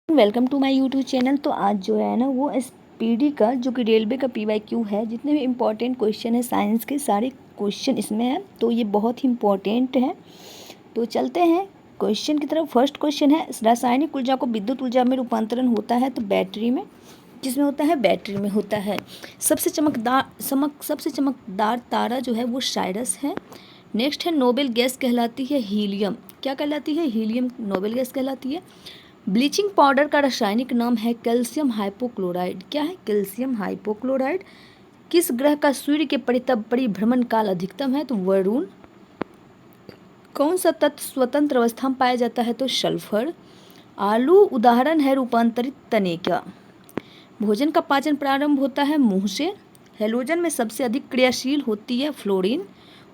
Welcome to my YouTube channel. तो आज जो है ना वो एसपीडी का जो कि रेलवे का पीवाईक्यू है, जितने भी इम्पोर्टेंट क्वेश्चन है साइंस के सारे क्वेश्चन इसमें है। तो ये बहुत ही इम्पोर्टेंट है। तो चलते हैं क्वेश्चन की तरफ। फर्स्ट क्वेश्चन है, रासायनिक ऊर्जा को विद्युत ऊर्जा में रूपांतरण होता है तो बैटरी में, किसमें होता है? बैटरी में होता है। सबसे चमकदार तारा जो है वो साइरस है। नेक्स्ट है, नोबेल गैस कहलाती है हीलियम। क्या कहलाती है? हीलियम नोबेल गैस कहलाती है। ब्लीचिंग पाउडर का रासायनिक नाम है कैल्शियम हाइपोक्लोराइड। क्या है? Calcium hypochlorite. किस ग्रह का सूर्य के परिभ्रमण काल अधिकतम है? तो वरुण। कौन सा तत्व स्वतंत्र अवस्था में पाया जाता है? तो सल्फर। आलू उदाहरण है रूपांतरित तने का। भोजन का पाचन प्रारंभ होता है मुंह से। हैलोजन में सबसे अधिक क्रियाशील होती है फ्लोरीन।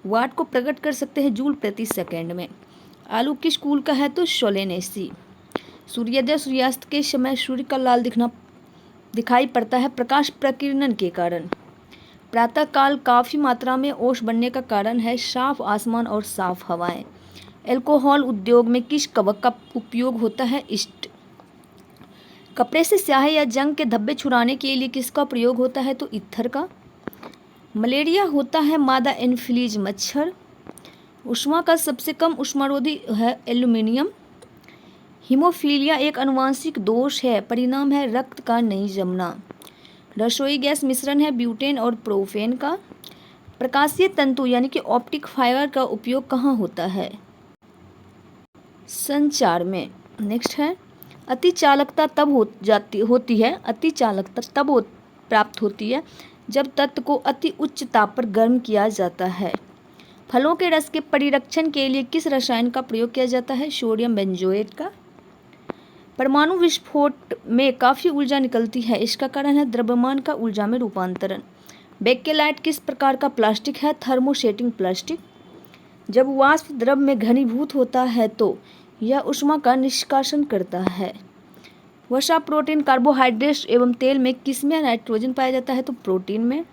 वाट को प्रकट कर सकते हैं जूल प्रति सेकेंड में। आलू किस कुल का है? तो सोलेनेसी। सूर्योदय सूर्यास्त के समय सूर्य का लाल दिखाई पड़ता है प्रकाश प्रकीर्णन के कारण। प्रातः काल काफ़ी मात्रा में ओस बनने का कारण है साफ आसमान और साफ हवाएं। अल्कोहल उद्योग में किस कवक का उपयोग होता है? ईस्ट। कपड़े से स्याही या जंग के धब्बे छुड़ाने के लिए किसका प्रयोग होता है? तो ईथर का। मलेरिया होता है मादा एनफ्लीज मच्छर। ऊष्मा का सबसे कम ऊष्मारोधी है एल्यूमिनियम। हीमोफीलिया एक आनुवंशिक दोष है, परिणाम है रक्त का नहीं जमना। रसोई गैस मिश्रण है ब्यूटेन और प्रोपेन का। प्रकाशीय तंतु यानी कि ऑप्टिक फाइबर का उपयोग कहाँ होता है? संचार में। नेक्स्ट है, अति चालकता तब प्राप्त होती है जब तत्व को अति उच्च ताप पर गर्म किया जाता है। फलों के रस के परिरक्षण के लिए किस रसायन का प्रयोग किया जाता है? सोडियम बेंजोएट का। परमाणु विस्फोट में काफ़ी ऊर्जा निकलती है, इसका कारण है द्रव्यमान का ऊर्जा में रूपांतरण। बेकेलाइट किस प्रकार का प्लास्टिक है? Thermosetting plastic. जब वाष्प द्रव में घनीभूत होता है तो यह ऊष्मा का निष्कासन करता है। वसा, प्रोटीन, कार्बोहाइड्रेट्स एवं तेल में किसमें नाइट्रोजन पाया जाता है? तो प्रोटीन में।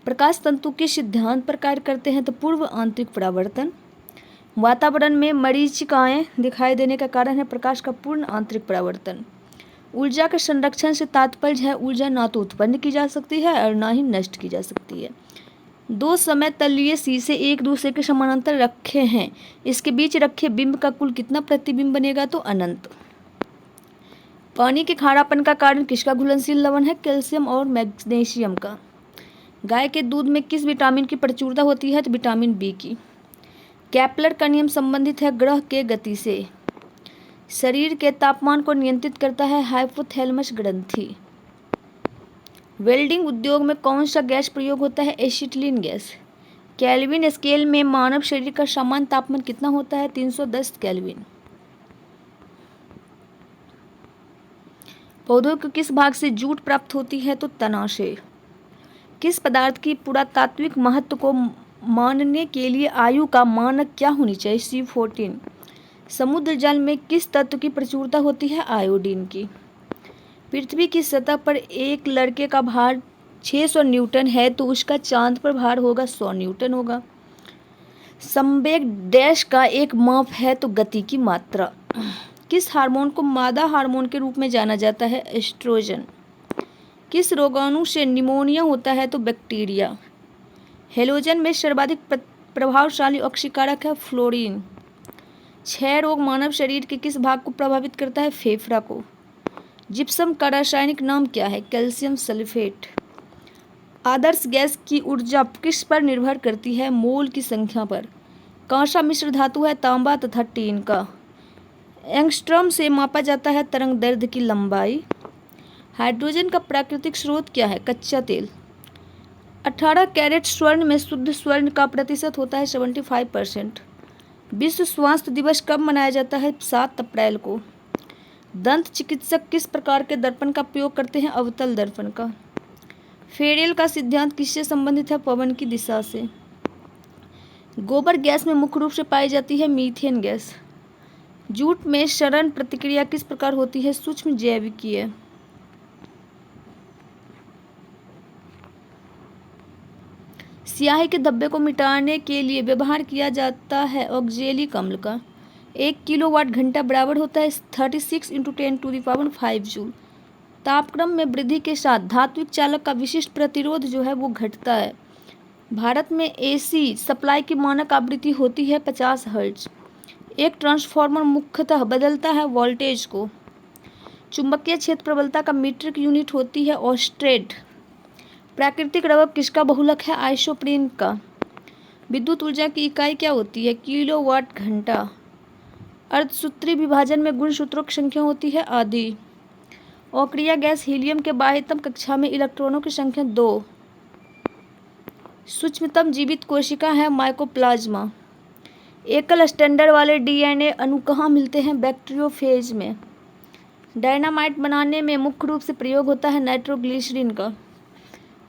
प्रकाश तंतु किस सिद्धांत पर कार्य करते हैं? तो पूर्व आंतरिक परावर्तन। वातावरण में मरीचिकाएं दिखाई देने का कारण है प्रकाश का पूर्ण आंतरिक परावर्तन। ऊर्जा के संरक्षण से तात्पर्य है ऊर्जा ना तो उत्पन्न की जा सकती है और ना ही नष्ट की जा सकती है। दो समय तलीय शीशे एक दूसरे के समानांतर रखे हैं, इसके बीच रखे बिंब का कुल कितना प्रतिबिंब बनेगा? तो अनंत। पानी के खारापन का कारण किसका घुलनशील लवण है? कैल्शियम और मैग्नीशियम का। गाय के दूध में किस विटामिन की प्रचुरता होती है? तो विटामिन बी की। केपलर का नियम संबंधित है ग्रह के गति से। शरीर के तापमान को नियंत्रित करता है हाइपोथैलेमस ग्रंथि। वेल्डिंग उद्योग में कौन सा गैस प्रयोग होता है? Acetylene gas. केल्विन स्केल में मानव शरीर का सामान्य तापमान कितना होता है? 310 केल्विन। पौधों के किस भाग से जूट प्राप्त होती है? तो तना से। किस पदार्थ की पुरातात्विक महत्व को मानने के लिए आयु का मानक क्या होनी चाहिए? C14। समुद्र जल में किस तत्व की प्रचुरता होती है? आयोडीन की। पृथ्वी की सतह पर एक लड़के का भार 600 न्यूटन है तो उसका चांद पर भार होगा 100 न्यूटन होगा। संवेग डैश का एक माप है तो गति की मात्रा। किस हार्मोन को मादा हार्मोन के रूप में जाना जाता है? एस्ट्रोजन। किस रोगाणु से निमोनिया होता है? तो बैक्टीरिया। हैलोजन में सर्वाधिक प्रभावशाली ऑक्सीकारक है फ्लोरीन। क्षय रोग मानव शरीर के किस भाग को प्रभावित करता है? फेफड़ा को। जिप्सम का रासायनिक नाम क्या है? Calcium sulphate. आदर्श गैस की ऊर्जा किस पर निर्भर करती है? मोल की संख्या पर। कांसा मिश्र धातु है तांबा तथा टीन का। एंगस्ट्रॉम से मापा जाता है तरंग दैर्ध्य की लंबाई। हाइड्रोजन का प्राकृतिक स्रोत क्या है? कच्चा तेल। 18 कैरेट स्वर्ण में शुद्ध स्वर्ण का प्रतिशत होता है 75%। विश्व स्वास्थ्य दिवस कब मनाया जाता है? 7 अप्रैल को। दंत चिकित्सक किस प्रकार के दर्पण का प्रयोग करते हैं? अवतल दर्पण का। फेरेल का सिद्धांत किससे संबंधित है? पवन की दिशा से। गोबर गैस में मुख्य रूप से पाई जाती है मीथेन गैस। जूट में सड़न प्रतिक्रिया किस प्रकार होती है? सूक्ष्म जैविकीय। स्याही के धब्बे को मिटाने के लिए व्यवहार किया जाता है ऑक्जेलिक अम्ल का। 1 किलोवाट घंटा बराबर होता है 36 × 10⁵ जूल। तापक्रम में वृद्धि के साथ धात्विक चालक का विशिष्ट प्रतिरोध जो है वो घटता है। भारत में एसी सप्लाई की मानक आवृत्ति होती है 50 हर्ट्ज। एक ट्रांसफार्मर मुख्यतः बदलता है वोल्टेज को। चुंबकीय क्षेत्र प्रबलता का मीट्रिक यूनिट होती है ऑस्टेड। प्राकृतिक रबर किसका बहुलक है? आइसोप्रीन का। विद्युत ऊर्जा की इकाई क्या होती है? किलोवाट घंटा। अर्धसूत्री विभाजन में गुणसूत्रों की संख्या होती है आधी। अक्रिय गैस हीलियम के बाह्यतम कक्षा में इलेक्ट्रॉनों की संख्या 2। सूक्ष्मतम जीवित कोशिका है माइकोप्लाज्मा। एकल स्टैंडर्ड वाले डीएनए अणु कहाँ मिलते हैं? बैक्टीरियोफेज में। डायनामाइट बनाने में मुख्य रूप से प्रयोग होता है नाइट्रोग्लिसरीन का।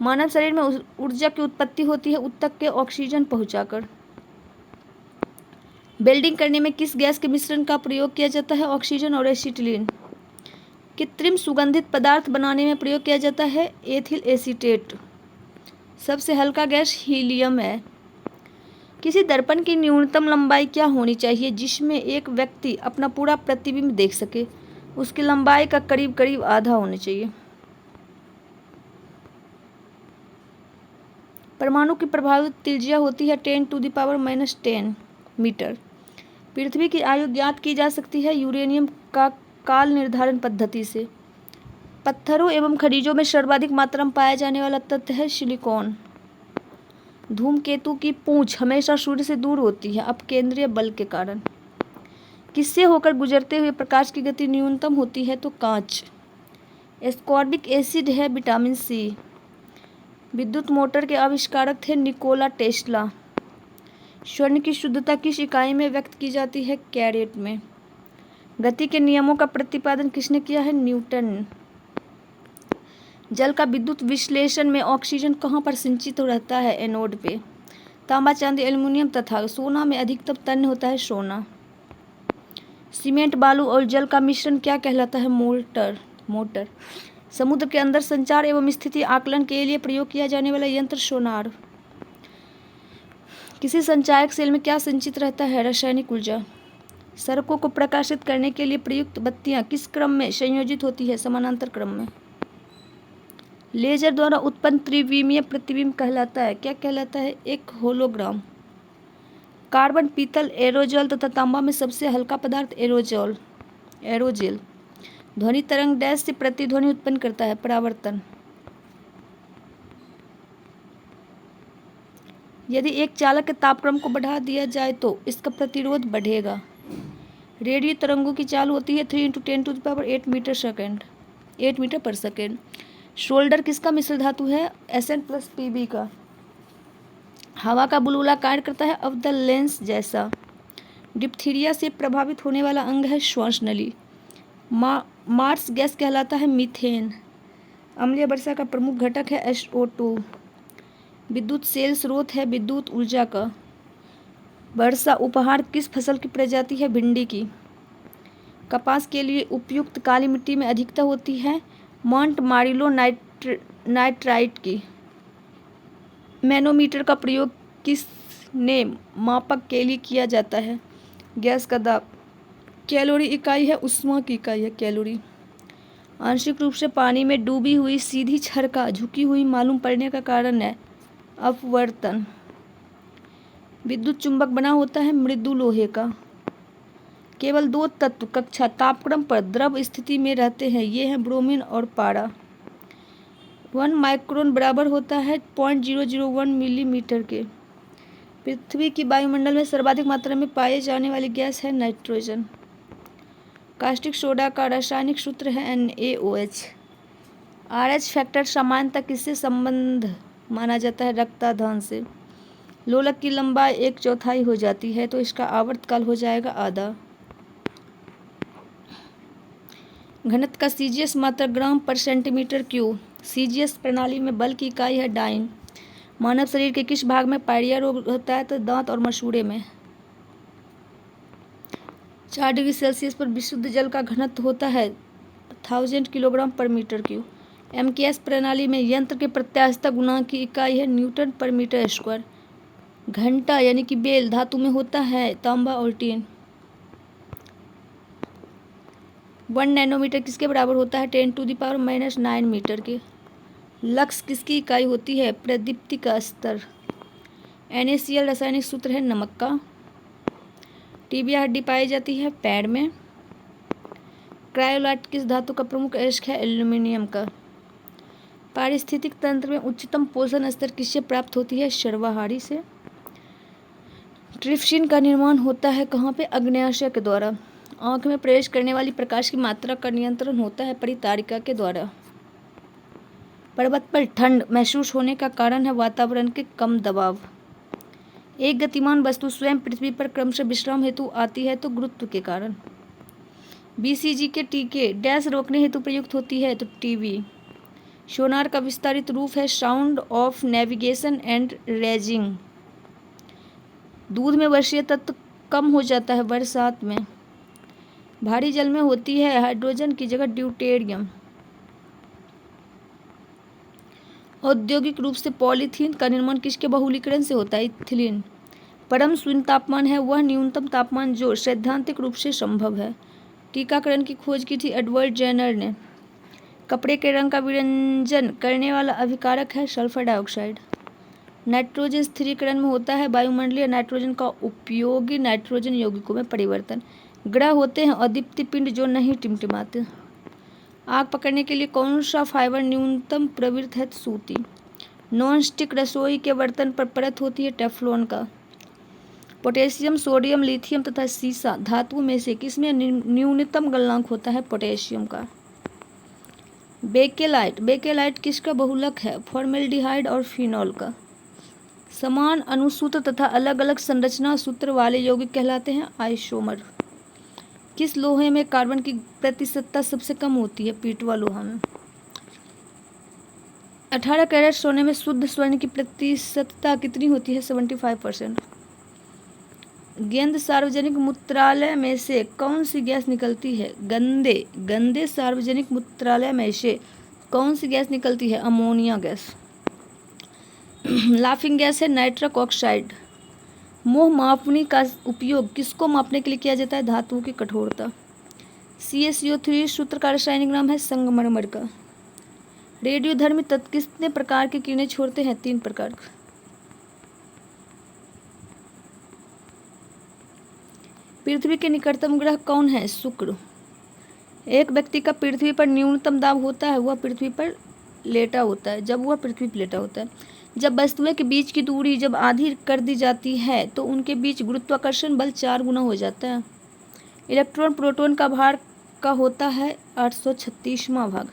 मानव शरीर में ऊर्जा की उत्पत्ति होती है ऊतक के ऑक्सीजन पहुंचाकर। वेल्डिंग करने में किस गैस के मिश्रण का प्रयोग किया जाता है? ऑक्सीजन और एसिटिलीन। कृत्रिम सुगंधित पदार्थ बनाने में प्रयोग किया जाता है एथिल एसीटेट। सबसे हल्का गैस हीलियम है। किसी दर्पण की न्यूनतम लंबाई क्या होनी चाहिए जिसमें एक व्यक्ति अपना पूरा प्रतिबिंब देख सके? उसकी लंबाई का करीब करीब आधा होना चाहिए। परमाणु की प्रभावित त्रिज्या होती है 10⁻⁻10 मीटर। पृथ्वी की आयु ज्ञात की जा सकती है यूरेनियम का काल निर्धारण पद्धति से। पत्थरों एवं खनिजों में सर्वाधिक मात्रा में पाया जाने वाला तत्व है सिलिकॉन। धूमकेतु की पूंछ हमेशा सूर्य से दूर होती है अपकेंद्रीय बल के कारण। किससे होकर गुजरते हुए प्रकाश की गति न्यूनतम होती है? तो कांच। एस्कॉर्बिक एसिड है विटामिन सी। विद्युत मोटर के आविष्कारक थे निकोला टेस्ला। स्वर्ण की शुद्धता किस इकाई में व्यक्त की जाती है? कैरेट में। गति के नियमों का प्रतिपादन किसने किया है? न्यूटन। जल का विद्युत विश्लेषण में ऑक्सीजन कहाँ पर संचित रहता है? एनोड पे। तांबा, चांदी, एल्युमिनियम तथा सोना में अधिकतम तन्य होता है सोना। सीमेंट, बालू और जल का मिश्रण क्या कहलाता है? मोटर। समुद्र के अंदर संचार एवं स्थिति आकलन के लिए प्रयोग किया जाने वाला यंत्र सोनार। किसी संचायक सेल में क्या संचित रहता है? रासायनिक ऊर्जा। सड़कों को प्रकाशित करने के लिए प्रयुक्त बत्तियां किस क्रम में संयोजित होती है? समानांतर क्रम में। लेजर द्वारा उत्पन्न त्रिविमीय प्रतिबिंब कहलाता है, क्या कहलाता है? एक होलोग्राम। कार्बन, पीतल, एरोजल तथा तांबा में सबसे हल्का पदार्थ एरोजेल। ध्वनि तरंग डैश से प्रतिध्वनि उत्पन्न करता है? परावर्तन। यदि एक चालक के तापक्रम को बढ़ा दिया जाए तो इसका प्रतिरोध बढ़ेगा। रेडियो तरंगों की चाल होती है 3 × 10⁸ 8 मीटर पर सेकेंड। शोल्डर किसका मिश्र धातु है? Sn+Pb का। हवा का बुलबुला कार्य करता है अवतल लेंस जैसा। डिप्थीरिया से प्रभावित होने वाला अंग है श्वास नली। मार्स गैस कहलाता है मीथेन। अम्लीय वर्षा का प्रमुख घटक है SO2। विद्युत सेल स्रोत है विद्युत ऊर्जा का। वर्षा उपहार किस फसल की प्रजाति है? भिंडी की। कपास के लिए उपयुक्त काली मिट्टी में अधिकता होती है मॉन्ट मारिलो नाइट्राइट की। मैनोमीटर का प्रयोग किसने मापक के लिए किया जाता है? गैस का दाब। कैलोरी इकाई है ऊष्मा की इकाई है कैलोरी। आंशिक रूप से पानी में डूबी हुई सीधी छड़ का झुकी हुई मालूम पड़ने का कारण है अपवर्तन। विद्युत चुंबक बना होता है मृदु लोहे का। केवल 2 तत्व कक्षा तापक्रम पर द्रव स्थिति में रहते हैं, ये हैं ब्रोमीन और पारा। 1 माइक्रोन बराबर होता है 0.001 मिलीमीटर के। पृथ्वी की वायुमंडल में सर्वाधिक मात्रा में पाए जाने वाली गैस है नाइट्रोजन। कास्टिक सोडा का रासायनिक सूत्र है NaOH। RH फैक्टर सामान्यतः किससे संबंध माना जाता है? रक्ताधान से। लोलक की लंबाई 1/4 हो जाती है तो इसका आवर्तकाल हो जाएगा आधा। घनत्व का सीजीएस मात्रा ग्राम पर सेंटीमीटर क्यूब। सीजीएस प्रणाली में बल की इकाई है डाइन। मानव शरीर के किस भाग में पायरिया रोग होता है? तो दांत और मसूड़े में। 4 डिग्री सेल्सियस पर विशुद्ध जल का घनत्व होता है 1000 किलोग्राम पर मीटर क्यूब। MKS प्रणाली में यंत्र के प्रत्यास्थता गुणांक की इकाई है न्यूटन पर मीटर स्क्वायर। घंटा यानी कि बेल धातु में होता है तांबा और टीन। 1 नैनोमीटर किसके बराबर होता है? 10⁻⁻9 मीटर के। लक्स किसकी इकाई होती है? प्रदीप्ति का स्तर। NaCl रासायनिक सूत्र है नमक का। टिबिया हड्डी पाई जाती है पैर में। क्रायोलाइट किस धातु का प्रमुख अयस्क है? एल्यूमिनियम का। पारिस्थितिक तंत्र में उच्चतम पोषण स्तर किससे प्राप्त होती है? सर्वाहारी से। ट्रिप्सिन का निर्माण होता है कहाँ पे? अग्न्याशय के द्वारा। आँख में प्रवेश करने वाली प्रकाश की मात्रा का नियंत्रण होता है परितारिका के द्वारा। पर्वत पर ठंड महसूस होने का कारण है वातावरण के कम दबाव। एक गतिमान वस्तु स्वयं पृथ्वी पर क्रमशः विश्राम हेतु आती है तो गुरुत्व के कारण। BCG के टीके डैश रोकने हेतु प्रयुक्त होती है तो टीवी। सोनार का विस्तारित रूप है sound of navigation and raising. दूध में वर्षीय तत्व कम हो जाता है बरसात में। भारी जल में होती है हाइड्रोजन की जगह ड्यूटेरियम। औद्योगिक रूप से पॉलीथीन का निर्माण किसके बहुलीकरण से होता है? इथिलीन। परम शून्य तापमान है वह न्यूनतम तापमान जो सैद्धांतिक रूप से संभव है। टीकाकरण की खोज की थी एडवर्ड जेनर ने। कपड़े के रंग का विरंजन करने वाला अभिकारक है सल्फर डाइऑक्साइड। नाइट्रोजन स्थिरीकरण में होता है वायुमंडलीय नाइट्रोजन का उपयोगी नाइट्रोजन यौगिकों में परिवर्तन। ग्रह होते हैं अदीप्ति पिंड जो नहीं टिमटिमाते। आग पकड़ने के लिए कौन सा फाइबर न्यूनतम प्रवृत्त है? सूती। नॉन स्टिक रसोई के बर्तन पर परत होती है टेफ्लॉन का। पोटेशियम, सोडियम, लिथियम तथा सीसा धातुओं में से किसमें न्यूनतम गलनांक होता है? पोटेशियम का। बेकेलाइट किसका बहुलक है? फॉर्मेल्डिहाइड और फिनॉल का। समान अणुसूत्र तथा अलग अलग संरचना सूत्र वाले यौगिक कहलाते हैं आइसोमर। किस लोहे में कार्बन की प्रतिशतता सबसे कम होती है? पीटवा लोहा में। 18 कैरेट सोने में शुद्ध स्वर्ण की प्रतिशतता कितनी होती है? 75%। गेंद सार्वजनिक मूत्रालय में से कौन सी गैस निकलती है? गंदे सार्वजनिक मूत्रालय में से कौन सी गैस निकलती है? Ammonia gas. लाफिंग गैस है नाइट्रक ऑक्साइड। मोह मापनी का उपयोग किसको मापने के लिए किया जाता है? धातुओं की कठोरता। CaCO3 सूत्र का रासायनिक नाम है संगमरमर का। रेडियोधर्मी तत्व कितने प्रकार की किरणें छोड़ते हैं? 3 प्रकार। पृथ्वी के निकटतम ग्रह कौन है? शुक्र। एक व्यक्ति का पृथ्वी पर न्यूनतम दाब होता है वह पृथ्वी पर लेटा होता है जब वस्तुओं के बीच की दूरी जब आधी कर दी जाती है तो उनके बीच गुरुत्वाकर्षण बल 4 गुना हो जाता है। इलेक्ट्रॉन प्रोटॉन का भार का होता है 836वां भाग।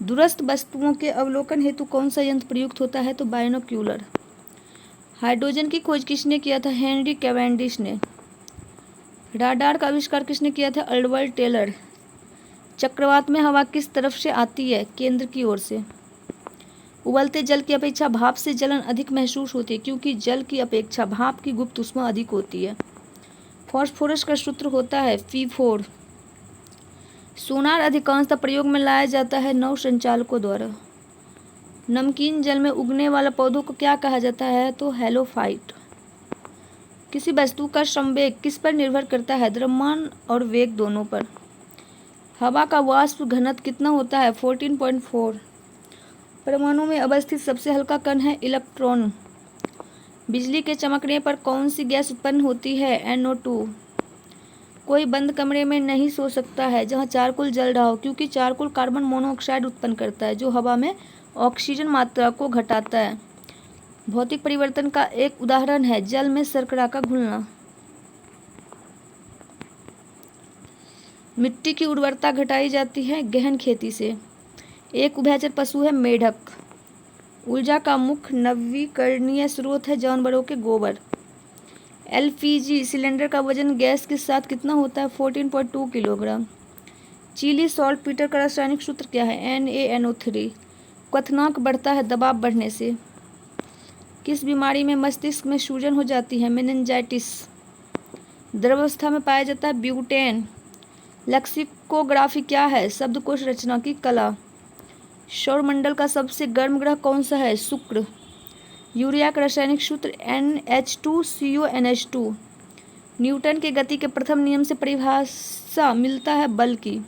दूरस्थ वस्तुओं के अवलोकन हेतु कौन सा यंत्र प्रयुक्त होता है? तो बाइनोक्यूलर। हाइड्रोजन की खोज किसने किया था? हेनरी कैवेंडिश ने। राडार का आविष्कार किसने किया था? Edward Teller. चक्रवात में हवा किस तरफ से आती है? केंद्र की ओर से। उबलते जल की अपेक्षा भाप से जलन अधिक महसूस होती है क्योंकि जल की अपेक्षा भाप की गुप्त ऊष्मा अधिक होती है। फास्फोरस का सूत्र होता है Fe4। सोनार अधिकांशतः प्रयोग में लाया जाता है नौ संचालकों द्वारा। नमकीन जल में उगने वाला पौधों को क्या कहा जाता है? तो हेलोफाइट। किसी वस्तु का संवेग किस पर निर्भर करता है? द्रव्यमान और वेग दोनों पर। हवा का वाष्प घनत्व कितना होता है? 14.4। परमाणु में अवस्थित सबसे हल्का कण है इलेक्ट्रॉन। बिजली के चमकने पर कौन सी गैस उत्पन्न होती है? NO2। कोई बंद कमरे में नहीं सो सकता है जहां चारकोल जल रहा हो क्योंकि चारकोल कार्बन मोनोऑक्साइड उत्पन्न करता है जो हवा में ऑक्सीजन मात्रा को घटाता है। भौतिक परिवर्तन का एक उदाहरण है जल में शर्करा का घुलना। मिट्टी की उर्वरता घटाई जाती है गहन खेती से। एक उभयचर पशु है मेढक। ऊर्जा का मुख्य नवीकरणीय स्रोत है जानवरों के गोबर। LPG सिलेंडर का वजन गैस के साथ कितना होता है? 14.2 किलोग्राम। चिली सॉल्ट पीटर का रासायनिक सूत्र क्या है? NaNO3। क्वथनांक बढ़ता है दबाव बढ़ने से। किस बीमारी में मस्तिष्क में सूजन हो जाती है? मेनिंजाइटिस। द्रवावस्था में पाया जाता है ब्यूटेन। लेक्सिकोग्राफी क्या है? शब्दकोश रचना की कला। सौरमंडल का सबसे गर्म ग्रह कौन सा है? शुक्र। यूरिया का रासायनिक सूत्र NH2CONH2। न्यूटन के गति के प्रथम नियम से परिभाषा मिलता है बल की।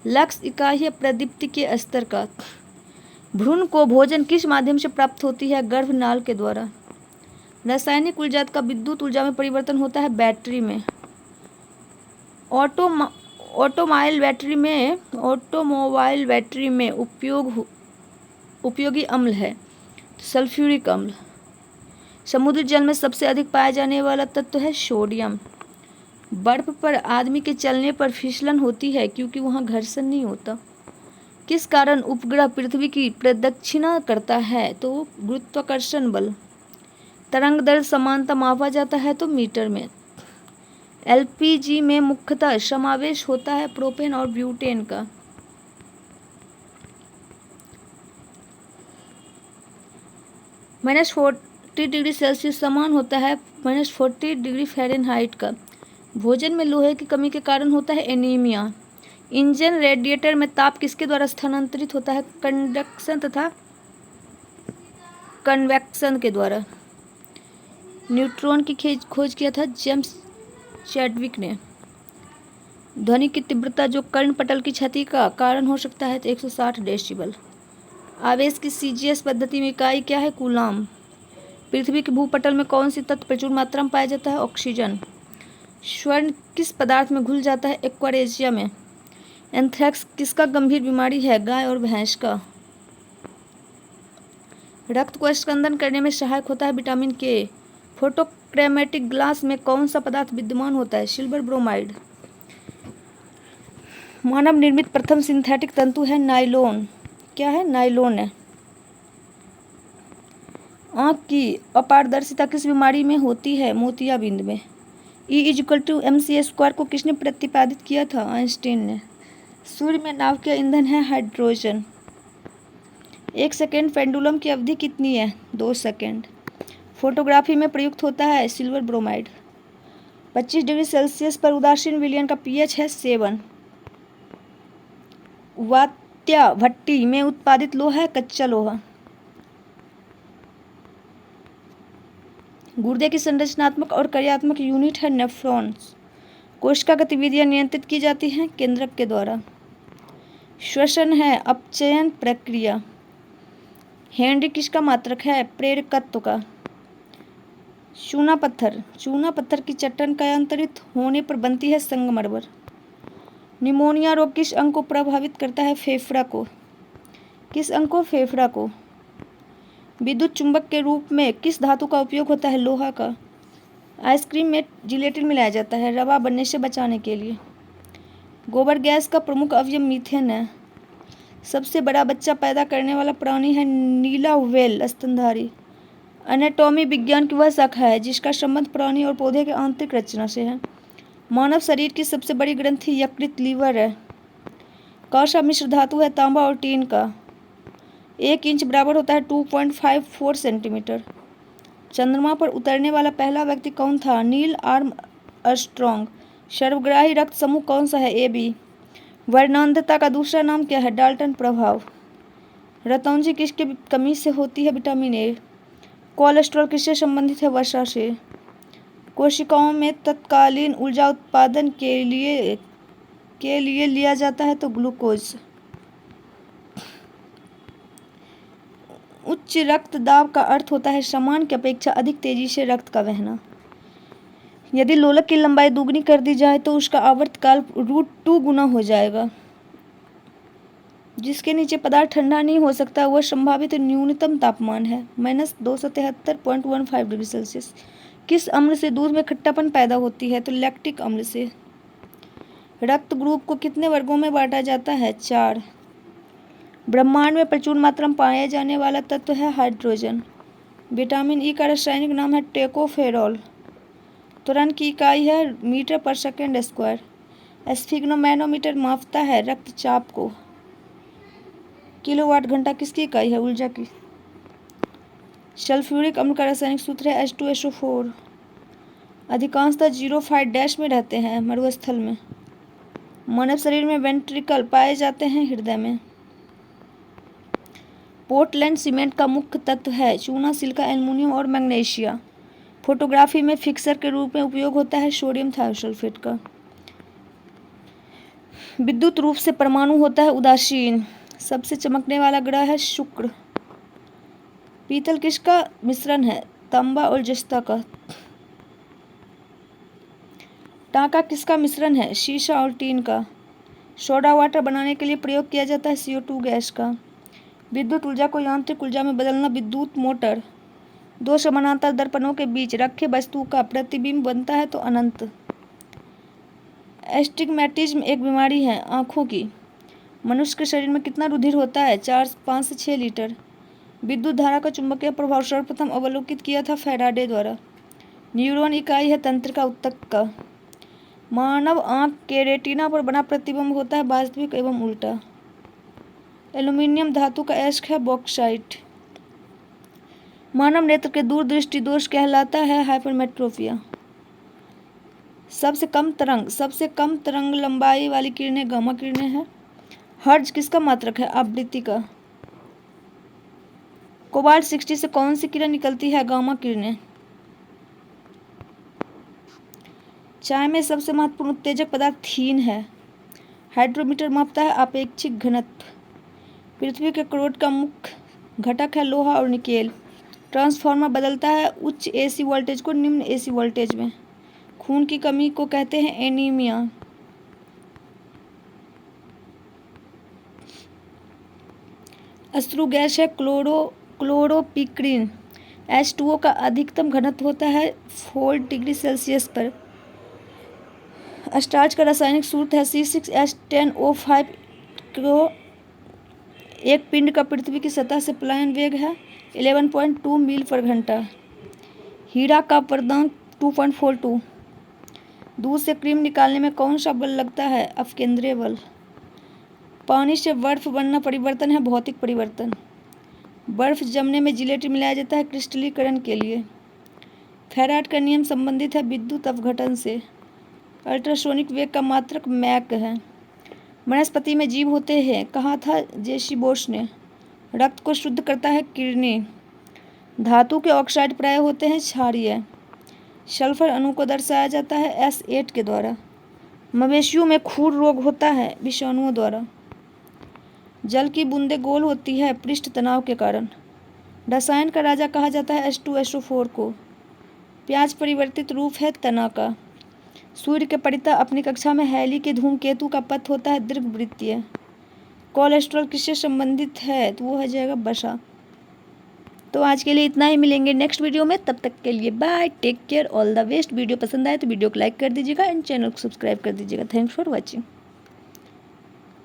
लक्स इकाई है प्रदीप्ति के स्तर का। भ्रूण को भोजन किस माध्यम से प्राप्त होती है? गर्भनाल के द्वारा। रासायनिक ऊर्जा का विद्युत ऊर्जा में परिवर्तन होता है बैटरी में। ऑटोमोबाइल बैटरी में उपयोगी अम्ल है सल्फ्यूरिक अम्ल। समुद्री जल में सबसे अधिक पाया जाने वाला तत्व है सोडियम। बर्फ पर आदमी के चलने पर फिसलन होती है क्योंकि वहाँ घर्षण नहीं होता। किस कारण उपग्रह पृथ्वी की प्रदक्षिणा करता है? तो गुरुत्वाकर्षण बल। तरंग दैर्घ्य समानता मापा जाता है तो मीटर में। एलपीजी में मुख्यतः समावेश होता है प्रोपेन और ब्यूटेन का। -40°C समान होता है -40°F का। भोजन में लोहे की कमी के कारण होता है एनीमिया। इंजन रेडिएटर में ताप किसके द्वारा स्थानांतरित होता है? कंडक्शन तथा कन्वेक्शन के द्वारा। न्यूट्रॉन की खोज किया था जेम्स चैडविक ने। ध्वनि की तीव्रता जो कर्णपटल की क्षति का कारण हो सकता है तो 160 डेसिबल। आवेश की सीजीएस पद्धति में इकाई क्या है? कूलाम। पृथ्वी के भूपटल में कौन सी तत्व प्रचुर मात्रा में पाया जाता है? ऑक्सीजन। स्वर्ण किस पदार्थ में घुल जाता है? एक्वारेजिया में। एंथ्रेक्स किसका गंभीर बीमारी है? गाय और भैंस का। रक्त को स्कंदन करने में सहायक होता है विटामिन के। फोटोक्रोमैटिक ग्लास में कौन सा पदार्थ विद्यमान होता है? Silver bromide. मानव निर्मित प्रथम सिंथेटिक तंतु है नायलॉन। क्या है? नायलॉन है। आँख की अपारदर्शिता किस बीमारी में होती है? मोतियाबिंद में। E=mc² को किसने प्रतिपादित किया था? आइंस्टीन ने। सूर्य में नाव का ईंधन है हाइड्रोजन। 1 सेकेंड पेंडुलम की अवधि कितनी है? 2 सेकेंड। फोटोग्राफी में प्रयुक्त होता है सिल्वर ब्रोमाइड। 25°C पर उदासीन विलयन का pH है 7। वात्या भट्टी में उत्पादित लोहा है कच्चा लोहा। गुर्दे की संरचनात्मक और कार्यात्मक यूनिट है नेफ्रॉन्स। कोशिका गतिविधियां नियंत्रित की जाती हैं केंद्रक के द्वारा। श्वसन है अपचयन प्रक्रिया। हेनरी किसका मात्रक है? प्रेरकत्व का। चूना पत्थर की चट्टान कायांतरित होने पर बनती है संगमरमर। निमोनिया रोग किस अंग को प्रभावित करता है? फेफड़ा को। किस अंग को? फेफड़ा को। विद्युत चुंबक के रूप में किस धातु का उपयोग होता है? लोहा का। आइसक्रीम में जिलेटिन मिलाया जाता है रवा बनने से बचाने के लिए। गोबर गैस का प्रमुख अवयव मीथेन है। सबसे बड़ा बच्चा पैदा करने वाला प्राणी है नीला व्हेल स्तनधारी। एनाटॉमी विज्ञान की वह शाखा है जिसका संबंध प्राणी और पौधे के आंतरिक रचना से है। मानव शरीर की सबसे बड़ी ग्रंथि यकृत लीवर है। कौन सा मिश्र धातु है? तांबा और टीन का। 1 इंच बराबर होता है 2.54 सेंटीमीटर। चंद्रमा पर उतरने वाला पहला व्यक्ति कौन था? Neil Armstrong. सर्वग्राही रक्त समूह कौन सा है? AB। वर्णांधता का दूसरा नाम क्या है? डाल्टन प्रभाव। रतौंजी किसकी कमी से होती है? Vitamin A। कोलेस्ट्रॉल किससे संबंधित है? वसा से। कोशिकाओं में तत्कालीन ऊर्जा उत्पादन के लिए लिया जाता है तो ग्लूकोज। उच्च रक्तदाब का अर्थ होता है सामान्य की अपेक्षा अधिक तेजी से रक्त का बहना। यदि लोलक की लंबाई दुगनी कर दी जाए तो उसका आवर्तकाल √2 गुना हो जाएगा। जिसके नीचे पदार्थ ठंडा नहीं हो सकता वह संभावित न्यूनतम तापमान है -273.15°C। किस अम्ल से दूध में खट्टापन पैदा होती है? तो लैक्टिक अम्ल से। रक्त ग्रुप को कितने वर्गों में बांटा जाता है? 4। ब्रह्मांड में प्रचुर मात्रा में पाया जाने वाला तत्व है हाइड्रोजन। विटामिन E का रासायनिक नाम है टोकोफेरॉल। त्वरण की इकाई है मीटर/सेकंड²। स्फिग्नोमैनोमीटर मापता है रक्तचाप को। किलोवाट घंटा किसकी इकाई है? ऊर्जा की। सल्फ्यूरिक अम्ल का रासायनिक सूत्र है H2SO4। अधिकांशतः 0 में रहते हैं मरुस्थल में। मानव शरीर में वेंट्रिकल पाए जाते हैं हृदय में। पोर्टलैंड सीमेंट का मुख्य तत्व है चूना, सिलिका, एल्युमिनियम और मैग्नीशिया। फोटोग्राफी में फिक्सर के रूप में उपयोग होता है सोडियम थायोसल्फेट का। विद्युत रूप से परमाणु होता है उदासीन। सबसे चमकने वाला ग्रह है शुक्र। पीतल किसका मिश्रण है? तांबा और जस्ता का। टांका किसका मिश्रण है? शीशा और टीन का। सोडा वाटर बनाने के लिए प्रयोग किया जाता है CO2 गैस का। विद्युत ऊर्जा को यांत्रिक ऊर्जा में बदलना विद्युत मोटर। दो समानांतर दर्पणों के बीच रखे वस्तु का प्रतिबिंब बनता है तो अनंत। एस्टिग्मैटिज्म एक बीमारी है आँखों की। मनुष्य के शरीर में कितना रुधिर होता है? 5 से 6 लीटर। विद्युत धारा का चुंबकीय प्रभाव सर्वप्रथम अवलोकित किया था फैराडे द्वारा। न्यूरॉन इकाई है तंत्रिका ऊतक का। मानव आँख के रेटिना पर बना प्रतिबिंब होता है वास्तविक एवं उल्टा। एल्यूमिनियम धातु का अयस्क है बॉक्साइट। मानव नेत्र के दूरदृष्टि दोष कहलाता है हाइपरमेट्रोपिया। सबसे कम तरंग लंबाई वाली किरणें गामा किरणें हैं। हर्ट्ज किसका मात्रक है? आवृत्ति का। कोबाल्ट 60 से कौन सी किरण निकलती है? गामा किरणें। चाय में सबसे महत्वपूर्ण उत्तेजक पदार्थ हीन है। हाइड्रोमीटर मापता है आपेक्षिक घनत्व। पृथ्वी के क्रोड का मुख्य घटक है लोहा और निकेल। ट्रांसफार्मर बदलता है उच्च AC वोल्टेज को निम्न AC वोल्टेज में। खून की कमी को कहते हैं एनीमिया। अश्रु गैस है क्लोरोपिक्रीन। H2O का अधिकतम घनत्व होता है 4 डिग्री सेल्सियस पर। स्टार्च का रासायनिक सूत्र है C6H10O5 को। एक पिंड का पृथ्वी की सतह से पलायन वेग है 11.2 मील पर घंटा। हीरा का अपवर्तनांक 2.42। दूध से क्रीम निकालने में कौन सा बल लगता है? अपकेंद्रीय बल। पानी से बर्फ बनना परिवर्तन है भौतिक परिवर्तन। बर्फ जमने में जिलेटिन मिलाया जाता है क्रिस्टलीकरण के लिए। फैराड का नियम संबंधित है विद्युत अपघटन से। अल्ट्रासोनिक वेग का मात्रक मैक है। वनस्पति में जीव होते हैं कहा था जेसी बोस ने। रक्त को शुद्ध करता है किडनी। धातु के ऑक्साइड प्राय होते हैं क्षारीय। सल्फर अणु को दर्शाया जाता है S8 के द्वारा। मवेशियों में खुर रोग होता है विषाणुओं द्वारा। जल की बूंदें गोल होती है पृष्ठ तनाव के कारण। रसायन का राजा कहा जाता है H2SO4 को। प्याज परिवर्तित रूप है तना का। सूर्य के परितः अपनी कक्षा में हैली के धूमकेतु का पथ होता है दीर्घवृत्तीय। कोलेस्ट्रॉल किससे संबंधित है? तो वो हो जाएगा वसा। तो आज के लिए इतना ही, मिलेंगे नेक्स्ट वीडियो में। तब तक के लिए bye, take care, all the best. Video पसंद आए तो वीडियो को लाइक कर दीजिएगा एंड चैनल को सब्सक्राइब कर दीजिएगा। Thanks for watching.